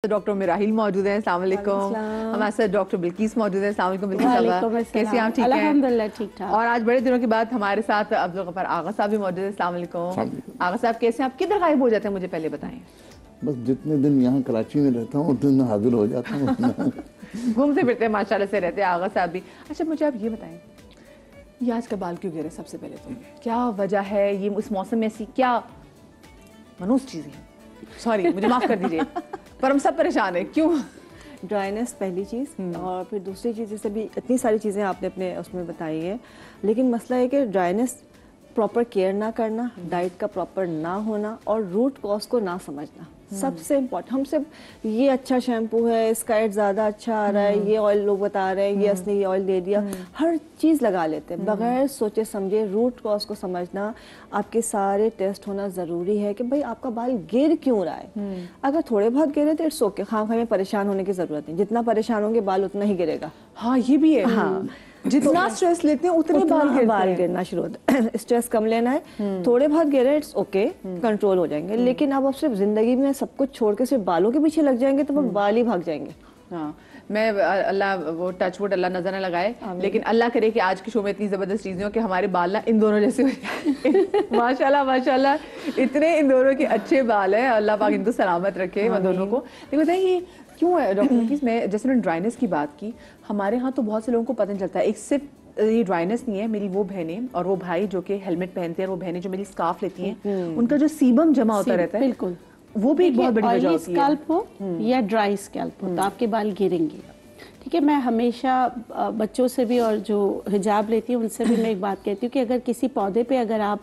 Doctor मिराहिल मौजूद हैं। अस्सलाम वालेकुम। हमारे साथ डॉक्टर बिल्किस मौजूद हैं। अस्सलाम वालेकुम बिल्किस साहबा, कैसे आप? ठीक हैं अल्हम्दुलिल्लाह, ठीक ठाक। और आज बड़े दिनों के बाद हमारे साथ अब्दुल गफ्फार आगा साहब भी मौजूद हैं। अस्सलाम वालेकुम। आगा साहब कैसे हैं आप? किधर गायब हो जाते हैं, मुझे पहले बताएं। बस जितने दिन यहाँ कराची में रहता हूँ उतने दिन हाजिर हो जाता हूँ। घूमते फिरते हैं, माशाल्लाह से रहते हैं आगा साहब भी। अच्छा मुझे आप ये बताएं, ये आज का बाल क्यों गिरे? सबसे पहले तो क्या वजह है? ये इस मौसम में ऐसी क्या मनूस चीज़ें हैं? सॉरी, मुझे माफ़ कर दीजिए, पर हम सब परेशान हैं। क्यों? ड्राइनेस पहली चीज़, और फिर दूसरी चीज़ जैसे भी इतनी सारी चीज़ें आपने अपने उसमें बताई हैं, लेकिन मसला है कि ड्राइनेस प्रॉपर केयर ना करना, डाइट का प्रॉपर ना होना और रूट कॉज को ना समझना सबसे इम्पोर्टेंट। हम सिर्फ ये अच्छा शैम्पू है, इसका एड ज़्यादा अच्छा आ रहा है, ये ऑयल लोग बता रहे हैं, ये असली ये ऑयल दे दिया, हर चीज़ लगा लेते हैं बगैर सोचे समझे। रूट कॉज को समझना, आपके सारे टेस्ट होना ज़रूरी है कि भाई आपका बाल गिर क्यों रहा है। अगर थोड़े बहुत गिरे तो इट्स ओके, खाम में परेशान होने की ज़रूरत नहीं। जितना परेशान होंगे बाल उतना ही गिरेगा। हाँ ये भी है। हाँ, जितना स्ट्रेस लेते हैं उतने बाल गिरना शुरू होता है। स्ट्रेस कम लेना है, थोड़े बहुत गिरे इट्स ओके, कंट्रोल हो जाएंगे। लेकिन अब सिर्फ जिंदगी में सब कुछ छोड़ के सिर्फ बालों के पीछे लग जाएंगे तो वो बाल ही भाग जाएंगे। हाँ, मैं अल्लाह वो टच वुड अल्लाह नजर न लगाए, लेकिन अल्लाह करे कि आज के शो में इतनी जबरदस्त चीजें हो कि हमारे बाल ना इन दोनों जैसे हो जाए। माशाल्लाह माशाल्लाह, इतने इन दोनों के अच्छे बाल है, अल्लाह पाक इनको सलामत रखे इन दोनों को। लेकिन बताइए क्यों है डॉक्टर बिल्किस, मैं जैसे मैंने ड्राइनेस की बात की, हमारे यहाँ तो बहुत से लोगों को पता नहीं चलता। एक सिर्फ ये ड्राइनेस नहीं है, मेरी वो बहनें और वो भाई जो कि हेलमेट पहनते हैं, और वो बहनें जो मेरी स्कार्फ लेती हैं, उनका जो सीबम जमा होता रहता है, बिल्कुल वो भी एक बहुत बड़ी वजह होती है। स्कैल्प हो या ड्राई स्कैल्प हो तो आपके बाल गिरेंगे। ठीक है, मैं हमेशा बच्चों से भी और जो हिजाब लेती हूँ उनसे भी मैं एक बात कहती हूँ कि अगर किसी पौधे पे अगर आप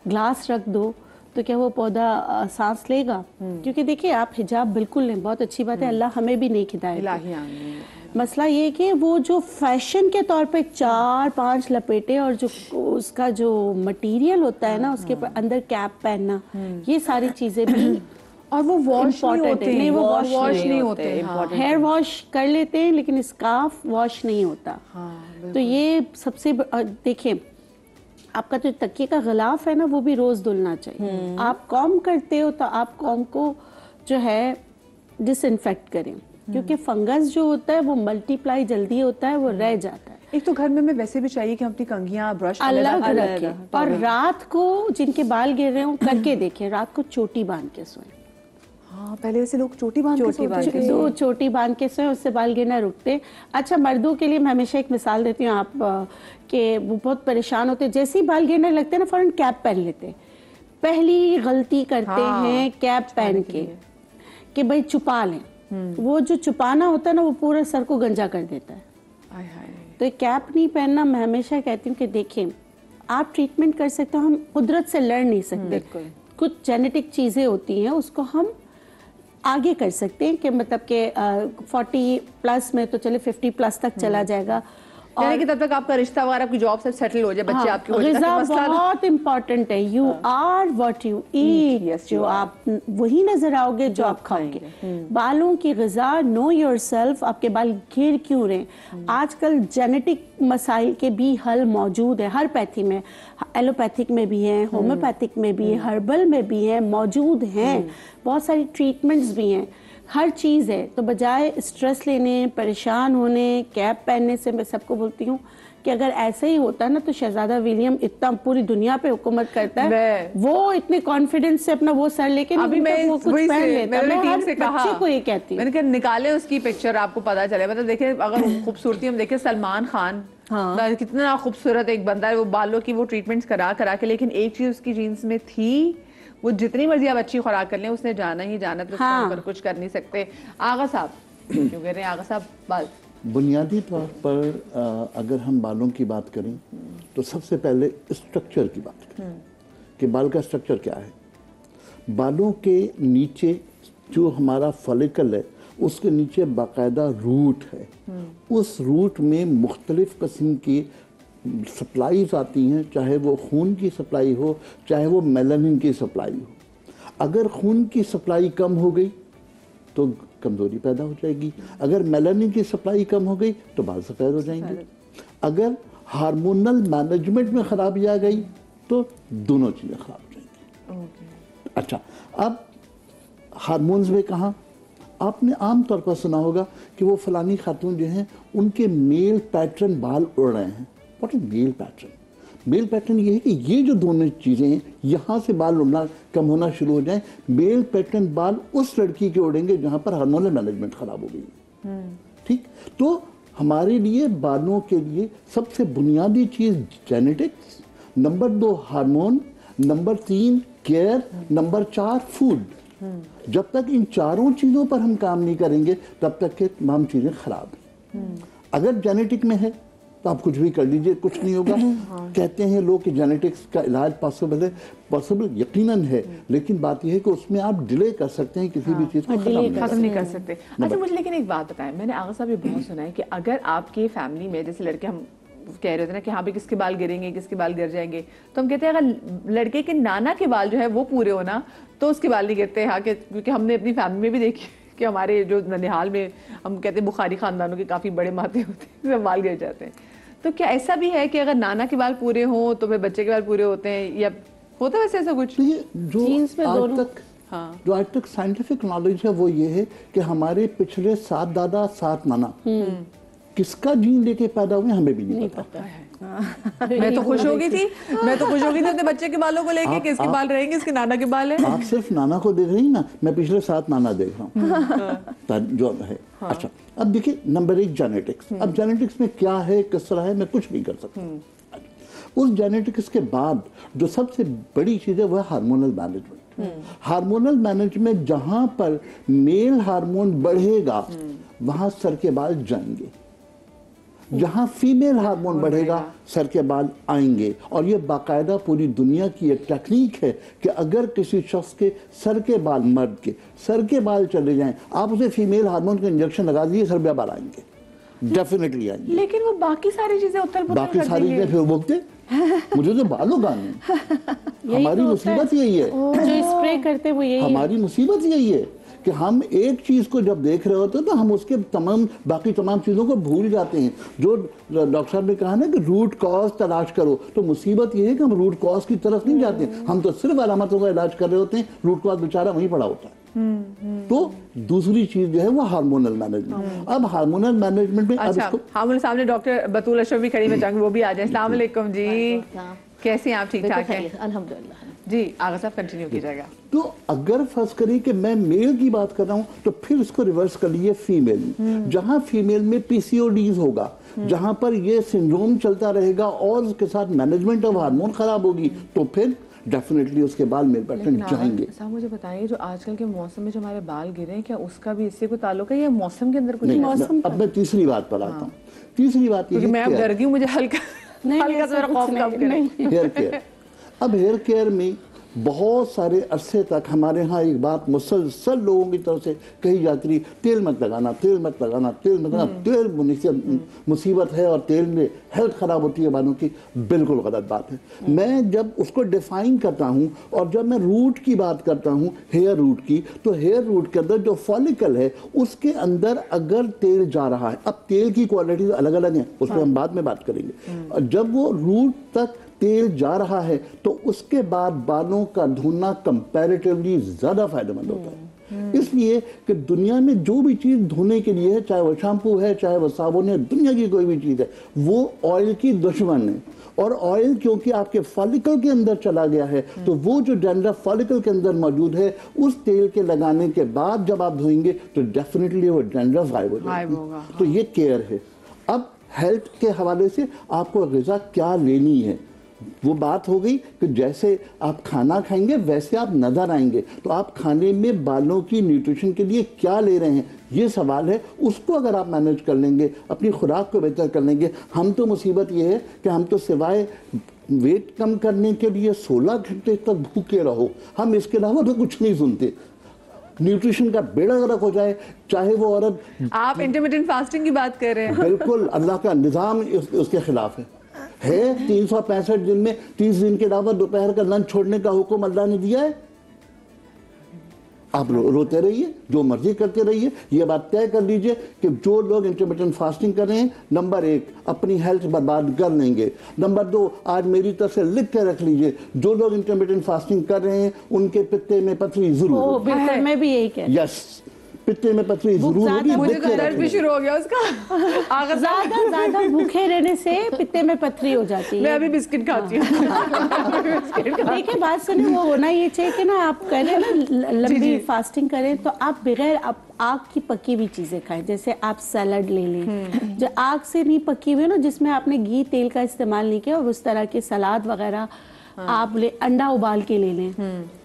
ग्लास रख दो तो क्या वो पौधा सांस लेगा? क्योंकि देखिए आप हिजाब बिल्कुल नहीं, बहुत अच्छी बात है, अल्लाह हमें भी नेक हिदायत। मसला ये कि वो जो फैशन के तौर पे 4-5 लपेटे और जो उसका जो मटेरियल होता है ना, उसके अंदर कैप पहनना, ये सारी चीजें भी और वो वॉश नहीं होते हैं। वो वॉश नहीं होते। हेयर वॉश कर लेते हैं लेकिन स्कार्फ वॉश नहीं होता। तो ये सबसे देखिए, आपका जो तकिए का गिलाफ है ना, वो भी रोज धुलना चाहिए। आप कॉम करते हो तो आप कॉम को जो है डिसइंफेक्ट करें, क्योंकि फंगस जो होता है वो मल्टीप्लाई जल्दी होता है, वो रह जाता है। एक तो घर में वैसे भी चाहिए कि हम अपनी कंघियां ब्रश अलग रखें, और रात को जिनके बाल गिर रहे हो करके देखें, रात को चोटी बांध के सोएं। हाँ, पहले वैसे लोग चोटी बांध के चोटी बांध के सोएं, उससे बाल गिरना रुकते। अच्छा, मर्दों के लिए मैं हमेशा एक मिसाल देती हूँ, आप कि वो बहुत परेशान होते, जैसे ही बाल गिरने लगते हैं ना फौरन कैप पहन लेते। पहली गलती करते हैं कैप पहन के कि भाई छुपा लें। वो जो छुपाना होता है ना, वो पूरे सर को गंजा कर देता है। तो कैप नहीं पहनना। मैं हमेशा कहती हूँ कि देखें, आप ट्रीटमेंट कर सकते हो, हम कुदरत से लड़ नहीं सकते। कुछ जेनेटिक चीजें होती हैं, उसको हम आगे कर सकते हैं कि मतलब कि 40 प्लस में तो चले 50 प्लस तक चला जाएगा, और कि तब तक आपका रिश्ता वगैरह, आपकी जॉब सब सेटल हो जाए, बच्चे आपके हो जाए। ग़िज़ा बहुत इम्पोर्टेंट है। You are what you eat. जो आप वही नजर आओगे जो आप खाओगे। बालों की ग़िज़ा, नो योरसेल्फ। आपके बाल गिर क्यों रहे? आजकल जेनेटिक मसाइल के भी हल मौजूद है हर पैथी में, एलोपैथिक में भी है, होम्योपैथिक में भी है, हर्बल में भी है, मौजूद हैं। बहुत सारी ट्रीटमेंट्स भी हैं, हर चीज़ है। तो बजाय स्ट्रेस लेने, परेशान होने, कैप पहनने से, मैं सबको बोलती हूँ कि अगर ऐसे ही होता ना तो शहजादा विलियम इतना पूरी दुनिया पे हुकूमत करता है, वो इतने कॉन्फिडेंस से अपना वो सर लेके अभी मैं वो कुछ पहन लेता। मैं टीम हर से कहा, बच्चे को ये कहती हूँ, मैंने कहा निकाले उसकी पिक्चर, आपको पता चले। मतलब देखिए, अगर खूबसूरती हम देखें, सलमान खान कितना खूबसूरत एक बंदा है, वो बालों की वो ट्रीटमेंट्स करा के, लेकिन एक चीज उसकी जीन्स में थी, वो जितनी मर्जी आप अच्छी खुराक कर लें, उसने जाना ही जाना, तो उसके कुछ कर नहीं सकते। आगा साहब क्यों कह रहे हैं? आगा साहब, बाल बुनियादी तौर पर अगर हम बालों की बात करें तो सबसे पहले स्ट्रक्चर की बात करें कि बाल का स्ट्रक्चर क्या है। बालों के नीचे जो हमारा फॉलिकल है, उसके नीचे बाकायदा रूट है। उस रूट में मुख्तलिफ किस्म की सप्लाईज आती हैं, चाहे वो खून की सप्लाई हो, चाहे वो मेलानिन की सप्लाई हो। अगर खून की सप्लाई कम हो गई तो कमज़ोरी पैदा हो जाएगी, अगर मेलानिन की सप्लाई कम हो गई तो बाल सफ़ेद हो जाएंगे, अगर हार्मोनल मैनेजमेंट में ख़राबी आ गई तो दोनों चीज़ें ख़राब हो जाएंगी। अच्छा, अब हार्मोन्स में कहाँ? आपने आम तौर पर सुना होगा कि वो फलानी खातून जो हैं उनके मेल पैटर्न बाल उड़ रहे हैं। What is male pattern? Male pattern ये है कि ये जो दोनों चीज़ें हैं, यहाँ से बाल उड़ना कम होना शुरू हो जाए। मेल पैटर्न बाल उस लड़की के उड़ेंगे जहाँ पर हार्मोनल मैनेजमेंट खराब हो गई। ठीक, तो हमारे लिए बालों के लिए सबसे बुनियादी चीज़ genetics, number 2 hormone, number 3 care, number 4 food. जब तक इन चारों चीज़ों पर हम काम नहीं करेंगे तब तक के तमाम चीज़ें खराब हैं। अगर जेनेटिक में है तो आप कुछ भी कर लीजिए, कुछ नहीं होगा। कहते हैं लोग कि जेनेटिक्स का इलाज पॉसिबल है, पॉसिबल यकीनन है, लेकिन बात यह है कि उसमें आप डिले कर सकते हैं, किसी भी चीज़ को खत्म नहीं कर सकते। अच्छा मुझे लेकिन एक बात बताएं, मैंने आगा साहब ये बहुत सुना है कि अगर आपकी फैमिली में जैसे लड़के, हम कह रहे थे ना कि हाँ भी किसके बाल गिरेंगे, किसके बाल गिर जाएंगे, तो हम कहते हैं अगर लड़के के नाना के बाल जो है वो पूरे होना तो उसके बाल नहीं गिरते। हाँ, क्योंकि हमने अपनी फैमिली में भी देखी कि हमारे जो ननिहाल में हम कहते हैं बुखारी खानदानों के काफ़ी बड़े माथे होते हैं, बाल गिर जाते हैं। तो क्या ऐसा भी है कि अगर नाना के बाल पूरे हों तो फिर बच्चे के बाल पूरे होते हैं, या होता है वैसे ऐसा कुछ? जो आज तक साइंटिफिक नॉलेज है वो ये है कि हमारे पिछले 7 दादा 7 नाना किसका जीन लेके पैदा हुए हमें भी नहीं पता है। मैं तो खुश हो गई थी अपने बच्चे के बालों को लेके, किसके बाल रहेंगे, इसके नाना के बाल है। आप सिर्फ नाना को देख रही ना, मैं पिछले 7 नाना देख रहा हूँ जो है। अच्छा, अब देखिए नंबर 1 जेनेटिक्स। अब जेनेटिक्स में क्या है, किस तरह है, मैं कुछ नहीं कर सकता। उस जेनेटिक्स के बाद जो सबसे बड़ी चीज है वह हार्मोनल मैनेजमेंट। हार्मोनल मैनेजमेंट जहां पर मेल हार्मोन बढ़ेगा वहां सर के बाल जाएंगे, जहां फीमेल हार्मोन बढ़ेगा सर के बाल आएंगे। और ये बाकायदा पूरी दुनिया की एक टेक्निक है कि अगर किसी शख्स के सर के बाल, मर्द के सर के बाल चले जाएं, आप उसे फीमेल हार्मोन का इंजेक्शन लगा दीजिए, सर पे बाल आएंगे, डेफिनेटली आएंगे। लेकिन वो बाकी सारी चीजें बाकी सारी चीजें फिर बोलते मुझे तो बालों का नहीं। हमारी मुसीबत यही है, जो स्प्रे करते वो यही, हमारी मुसीबत यही है कि हम एक चीज को जब देख रहे होते हैं तो हम उसके बाकी तमाम चीजों को भूल जाते हैं। जो डॉक्टर साहब ने कहा ना कि रूट कॉज तलाश करो, तो मुसीबत ये है कि हम रूट कॉज की तरफ नहीं जाते, हम तो सिर्फ अलामतों का इलाज कर रहे होते हैं, रूट कॉज बेचारा वहीं पड़ा होता है। तो दूसरी चीज जो है वो हार्मोनल मैनेजमेंट। अब हार्मोनल मैनेजमेंट में अच्छा, हमारे सामने डॉक्टर बतूल अशरफ भी खड़ी, मैं चाहूंगी वो भी आ जाए। अस्सलाम वालेकुम जी, कैसे हैं आप? ठीक ठाक हैं अल्हम्दुलिल्लाह जी। आगा साहब कंटिन्यू कीजिएगा। तो अगर फर्ज करें कि मैं मेल की बात कर रहा हूं तो फिर इसको रिवर्स कर लीजिए फीमेल में। जहां फीमेल में पीसीओडीज होगा, जहां पर ये सिंड्रोम चलता रहेगा और उसके साथ मैनेजमेंट ऑफ हार्मोन खराब होगी, तो फिर डेफिनेटली उसके बाल मेल पैटर्न जाएंगे। साहब मुझे बताइए, जो आजकल के मौसम में जो हमारे बाल गिरे हैं, क्या उसका भी इससे कोई ताल्लुक है या मौसम के अंदर कुछ? नहीं, अब मैं तीसरी बात पर आता हूँ। तीसरी बात ये, मैं अब डर गई हूँ, मुझे हल्का सा खौफ कम करे। Hair care. अब हेयर केयर में बहुत सारे अरसे तक हमारे यहाँ एक बात मुसलसल लोगों की तरफ से कही जाती रही, तेल मत लगाना, तेल मत लगाना, तेल मत लगाना। तेल मुसीबत है और तेल में हेल्थ खराब होती है बालों की। बिल्कुल गलत बात है। मैं जब उसको डिफाइन करता हूँ और जब मैं रूट की बात करता हूँ, हेयर रूट की, तो हेयर रूट के अंदर जो फॉलिकल है उसके अंदर अगर तेल जा रहा है, अब तेल की क्वालिटी अलग अलग है, उस पर हम बाद में बात करेंगे। जब वो रूट तक तेल जा रहा है तो उसके बाद बालों का धोना कंपैरेटिवली ज्यादा फायदेमंद होता है। इसलिए कि दुनिया में जो भी चीज धोने के लिए है, चाहे वो शैम्पू है, चाहे वो साबुन है, दुनिया की कोई भी चीज है, वो ऑयल की दुश्मन है। और ऑयल क्योंकि आपके फॉलिकल के अंदर चला गया है, तो वो जो डैंड्रफ फॉलिकल के अंदर मौजूद है, उस तेल के लगाने के बाद जब आप धोएंगे तो डेफिनेटली वो डैंड्रफ गायब हो जाएगा। तो ये केयर है। अब हेल्थ के हवाले से आपको ग़िज़ा क्या लेनी है, वो बात हो गई कि जैसे आप खाना खाएंगे वैसे आप नजर आएंगे। तो आप खाने में बालों की न्यूट्रिशन के लिए क्या ले रहे हैं, ये सवाल है। उसको अगर आप मैनेज कर लेंगे, अपनी खुराक को बेहतर कर लेंगे। हम तो मुसीबत ये है कि हम तो सिवाय वेट कम करने के लिए 16 घंटे तक भूखे रहो, हम इसके अलावा तो कुछ नहीं सुनते। न्यूट्रिशन का बेड़ा गर्क हो जाए, चाहे वो औरत। आप इंटरमिटेंट फास्टिंग की बात कर रहे हैं। बिल्कुल, अल्लाह का निज़ाम उसके खिलाफ है। 365 दिन में 30 दिन के अलावा दोपहर का लंच छोड़ने का हुक्म अल्लाह ने दिया है। आप रोते रहिए, जो मर्जी करते रहिए, ये बात तय कर लीजिए कि जो लोग इंटरमिटेंट फास्टिंग कर रहे हैं, नंबर 1 अपनी हेल्थ बर्बाद कर लेंगे। नंबर 2, आज मेरी तरफ से लिख के रख लीजिए, जो लोग इंटरमिटेंट फास्टिंग कर रहे हैं उनके पित्ते में पथरी जरूर। मैं भी यही कह। यस, पित्ते में पथरी जरूर होगी, मुझे देख तो के दर्द भी रखें। शुरू हो गया उसका। अगर ज्यादा भूखे रहने से पित्ते में पथरी हो जाती मैं है। अभी बिस्किट खाती हूँ। देखिए बात सुनिए, वो होना ये चाहिए कि ना आप करें ना लंबी फास्टिंग करें तो आप बगैर आग की पकी हुई चीजें खाएं। जैसे आप सैलड ले लें जो आग से नहीं पकी हुई ना, जिसमें आपने घी तेल का इस्तेमाल नहीं किया, और उस तरह के सलाद वगैरह आप ले, अंडा उबाल के ले लें।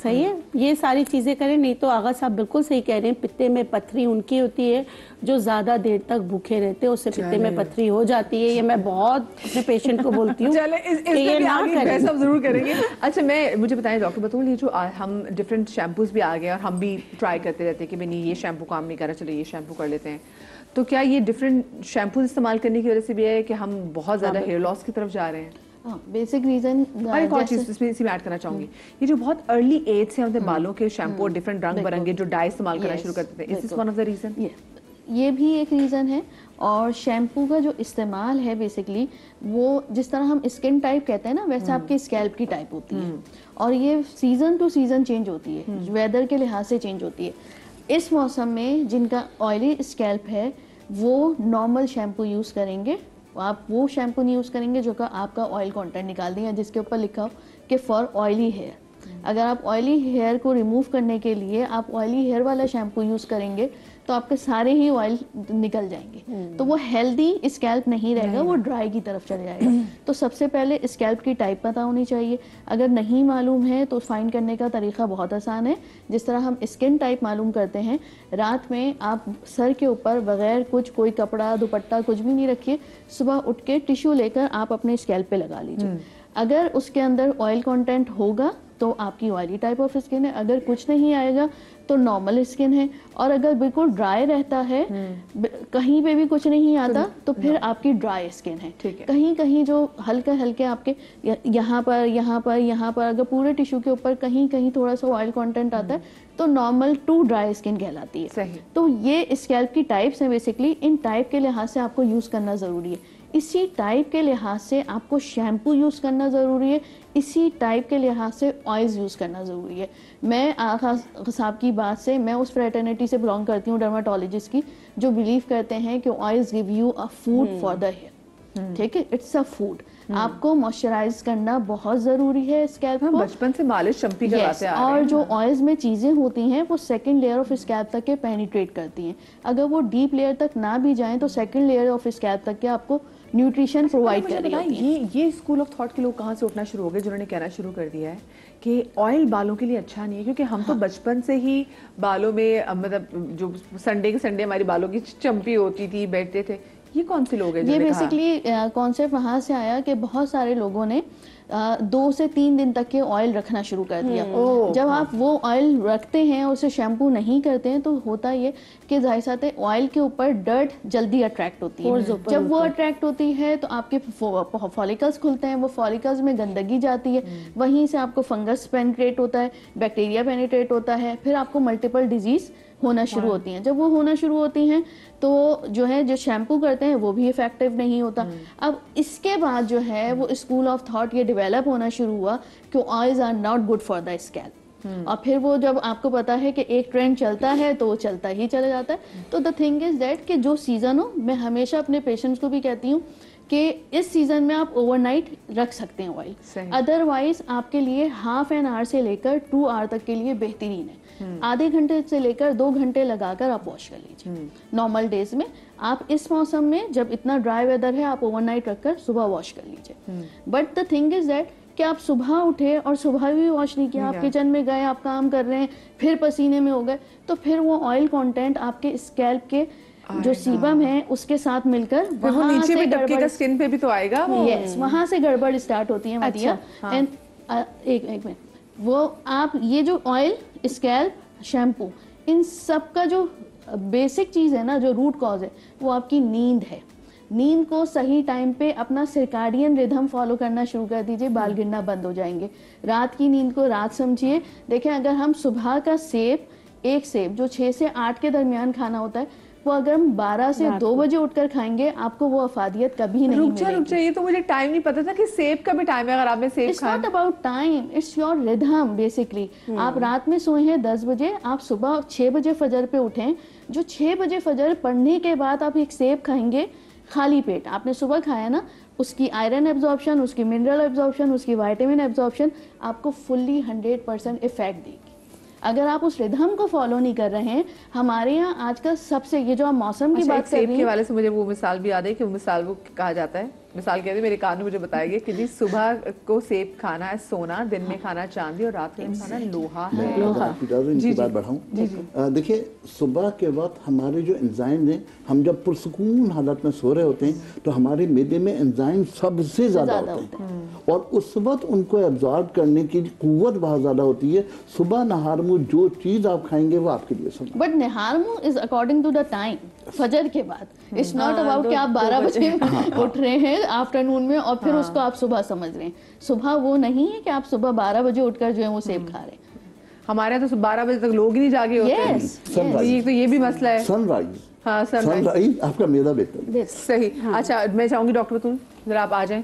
सही है, ये सारी चीजें करें। नहीं तो आगा साहब बिल्कुल सही कह रहे हैं, पित्ते में पथरी उनकी होती है जो ज्यादा देर तक भूखे रहते हैं, उससे पित्ते में पथरी हो जाती है। ये मैं बहुत अपने पेशेंट को बोलती हूँ चले इस कि ये पे भी ना आगे करें। बहस हम जरूर करेंगे। अच्छा मुझे बताएं डॉक्टर बतूल, ये जो हम डिफरेंट शैम्पूज भी आ गए और हम भी ट्राई करते रहते हैं कि नहीं ये शैम्पू काम नहीं कर रहा, चलो ये शैम्पू कर लेते हैं, तो क्या ये डिफरेंट शैम्पूज इस्तेमाल करने की वजह से भी है कि हम बहुत ज्यादा हेयर लॉस की तरफ जा रहे हैं? Basic reason. और एक और चीज इसमें ऐड करना चाहूंगी, ये जो बहुत अर्ली एज से हम अपने बालों के शैम्पू और डिफरेंट रंग बिरंगे जो डाई इस्तेमाल करना शुरू करते थे, is this one of the reason? ये भी एक रीज़न है। और शैम्पू का जो इस्तेमाल है बेसिकली वो जिस तरह हम स्किन टाइप कहते हैं ना, वैसे आपकी स्कैल्प की टाइप होती है, और ये सीजन टू सीजन चेंज होती है, वेदर के लिहाज से चेंज होती है। इस मौसम में जिनका ऑयली स्कैल्प है वो नॉर्मल शैम्पू यूज़ करेंगे, आप वो शैम्पू नहीं यूज़ करेंगे जो का आपका ऑयल कंटेंट निकाल देंगे, जिसके ऊपर लिखा हो कि फॉर ऑयली हेयर। अगर आप ऑयली हेयर को रिमूव करने के लिए आप ऑयली हेयर वाला शैम्पू यूज़ करेंगे तो आपके सारे ही ऑयल निकल जाएंगे, तो वो हेल्दी स्कैल्प नहीं रहेगा, वो ड्राई की तरफ चले जाएगा। तो सबसे पहले स्कैल्प की टाइप पता होनी चाहिए। अगर नहीं मालूम है तो फाइंड करने का तरीका बहुत आसान है। जिस तरह हम स्किन टाइप मालूम करते हैं, रात में आप सर के ऊपर बगैर कुछ कोई कपड़ा दुपट्टा कुछ भी नहीं रखिए, सुबह उठ के टिश्यू लेकर आप अपने स्कैल्प पे लगा लीजिए। अगर उसके अंदर ऑयल कंटेंट होगा तो आपकी ऑयली टाइप ऑफ स्किन है, अगर कुछ नहीं आएगा तो नॉर्मल स्किन है, और अगर बिल्कुल ड्राई रहता है कहीं पे भी कुछ नहीं आता तो फिर आपकी ड्राई स्किन है। कहीं कहीं जो हल्के हल्के आपके यहाँ पर अगर पूरे टिश्यू के ऊपर कहीं कहीं थोड़ा सा ऑयल कंटेंट आता है तो नॉर्मल टू ड्राई स्किन कहलाती है। सही। तो ये स्कैल्प की टाइप्स हैं बेसिकली, इन टाइप के लिहाज से आपको यूज़ करना ज़रूरी है। इसी टाइप के लिहाज से आपको शैम्पू यूज़ करना ज़रूरी है, इसी टाइप के लिहाज से ऑयल्स यूज़ करना ज़रूरी है। मैं आगा साहब की बात से, मैं उस फ्रेटर्निटी से बिलोंग करती हूँ डर्माटोलॉजिस्ट की, जो बिलीव करते हैं कि oils give you a food for the hair. ठीक है, इट्स अ फूड। आपको मॉइस्चराइज करना बहुत ज़रूरी है स्कैल्प को। बचपन से मालिश चंपी करवाते आ रहे हैं। और जो ऑयल्स में चीज़ें होती हैं वो सेकंड लेयर ऑफ स्कैल्प तक के पेनिट्रेट करती हैं। अगर वो डीप लेयर तक ना भी जाएं तो सेकंड लेयर ऑफ स्कैल्प तक के आपको न्यूट्रिशन प्रोवाइड कर रही होती है। ये स्कूल ऑफ थॉट के लोग कहाँ से उठना शुरू हो गए जिन्होंने कहना शुरू कर दिया है कि ऑयल बालों के लिए अच्छा नहीं है? क्योंकि हम तो बचपन से ही बालों में मतलब जो संडे के संडे हमारी बालों की चंपी होती थी, बैठते थे। ये कौन से लोग हैं? ये बेसिकली कॉन्सेप्ट वहाँ से आया कि बहुत सारे लोगों ने 2 से 3 दिन तक के ऑयल रखना शुरू कर दिया। जब आप वो ऑयल रखते हैं और उसे शैम्पू नहीं करते हैं तो होता ये कि जाहिर सी बात है ऑयल के ऊपर डर्ट जल्दी अट्रैक्ट होती है। जब वो अट्रैक्ट होती है तो आपके फॉलिकल्स खुलते हैं, वो फॉलिकल्स में गंदगी जाती है, वहीं से आपको फंगस पेनिट्रेट होता है, बैक्टीरिया पेनिट्रेट होता है, फिर आपको मल्टीपल डिजीज होना शुरू होती हैं। जब वो होना शुरू होती हैं तो जो है जो शैम्पू करते हैं वो भी इफेक्टिव नहीं होता। अब इसके बाद जो है वो स्कूल ऑफ थॉट ये डेवलप होना शुरू हुआ कि oils are not good for the scalp. और फिर वो जब आपको पता है कि एक ट्रेंड चलता है तो वो चलता ही चला जाता है। तो द थिंग इज दैट कि जो सीजन हो, मैं हमेशा अपने पेशेंट्स को भी कहती हूँ कि इस सीजन में आप ओवरनाइट रख सकते हैं ऑयल, अदरवाइज आपके लिए हाफ एन आवर से लेकर 2 आवर तक के लिए बेहतरीन है। आधे घंटे से लेकर 2 घंटे लगाकर आप वॉश कर लीजिए। नॉर्मल डेज में आप इस मौसम में जब इतना ड्राई वेदर है आप ओवरनाइट रखकर सुबह वॉश कर लीजिए। But the thing is that कि आप सुबह उठे और सुबह भी वॉश नहीं किया, आप किचन में गए, आप काम कर रहे हैं, फिर पसीने में हो गए, तो फिर वो ऑयल कंटेंट आपके स्कैल्प के जो सीबम है उसके साथ मिलकर वो नीचे भी डबकेगा, स्किन पे भी तो आएगा। यस, वहां से गड़बड़ स्टार्ट होती है मदिया। एंड एक मिनट, वो आप ये जो ऑयल, स्कैल्प, शैम्पू, इन सब का जो बेसिक चीज़ है ना, जो रूट कॉज है, वो आपकी नींद है। नींद को सही टाइम पे अपना सर्काडियन रिदम फॉलो करना शुरू कर दीजिए, बाल गिरना बंद हो जाएंगे। रात की नींद को रात समझिए। देखें, अगर हम सुबह का सेब, एक सेब जो 6 से 8 के दरमियान खाना होता है, वो अगर हम 12 से 2 बजे उठकर खाएंगे आपको वो अफादियत कभी नहीं रुक मिलेगी। जा, ये तो मुझे टाइम नहीं पता था कि सेब का भी टाइम है। अगर आपने सेब इट्स खाया, not about time, it's your rhythm basically. आप रात में सोए हैं 10 बजे, आप सुबह 6 बजे फजर पे उठें, जो 6 बजे फजर पढ़ने के बाद आप एक सेब खाएंगे खाली पेट, आपने सुबह खाया ना, उसकी आयरन एब्जॉर्प्शन, उसकी मिनरल एब्जॉर्प्शन, उसकी विटामिन एब्जॉर्प्शन आपको फुल्ली 100% इफेक्ट देगी। अगर आप उस रिदम को फॉलो नहीं कर रहे हैं, हमारे यहाँ आज का सबसे, ये जो आप मौसम की अच्छा, बात एक कर सेब रही के हैं, वाले से मुझे वो मिसाल भी याद है कि वो मिसाल वो कहा जाता है, मिसाल कहते हैं, मेरे कान में मुझे बताया गया कि जी सुबह को सेब खाना है सोना, दिन में खाना चांदी और रात में खाना लोहा है। इनकी बात बढ़ाऊं, देखिए सुबह के वक्त हमारे जो एंजाइम हैं, हम जब पुरसुकून हालत में सो रहे होते हैं तो हमारे मैदे में एंजाइम सबसे ज्यादा होते हैं और उस वक्त उनको एब्जॉर्ब करने की कुव्वत बहुत ज्यादा होती है। सुबह नहार मुँह जो चीज आप खाएंगे वो आपके लिए सुना। बट निहार मुंह is according to the time, फजर के बाद। इट्स नॉट अबाउट कि आप 12 बजे उठ रहे हैं आफ्टरनून में और फिर उसको आप सुबह समझ रहे हैं। सुबह वो नहीं है कि आप सुबह 12 बजे उठकर जो है वो सेब खा रहे हैं। हमारे यहाँ तो 12 बजे तक लोग ही नहीं जागे होते हैं। सनराइज, तो ये भी मसला है। सनराइज, हाँ, सनराइज आपका मैदा बेहतर। सही। अच्छा, मैं चाहूंगी डॉक्टर तुम जरा आप आ जाएं।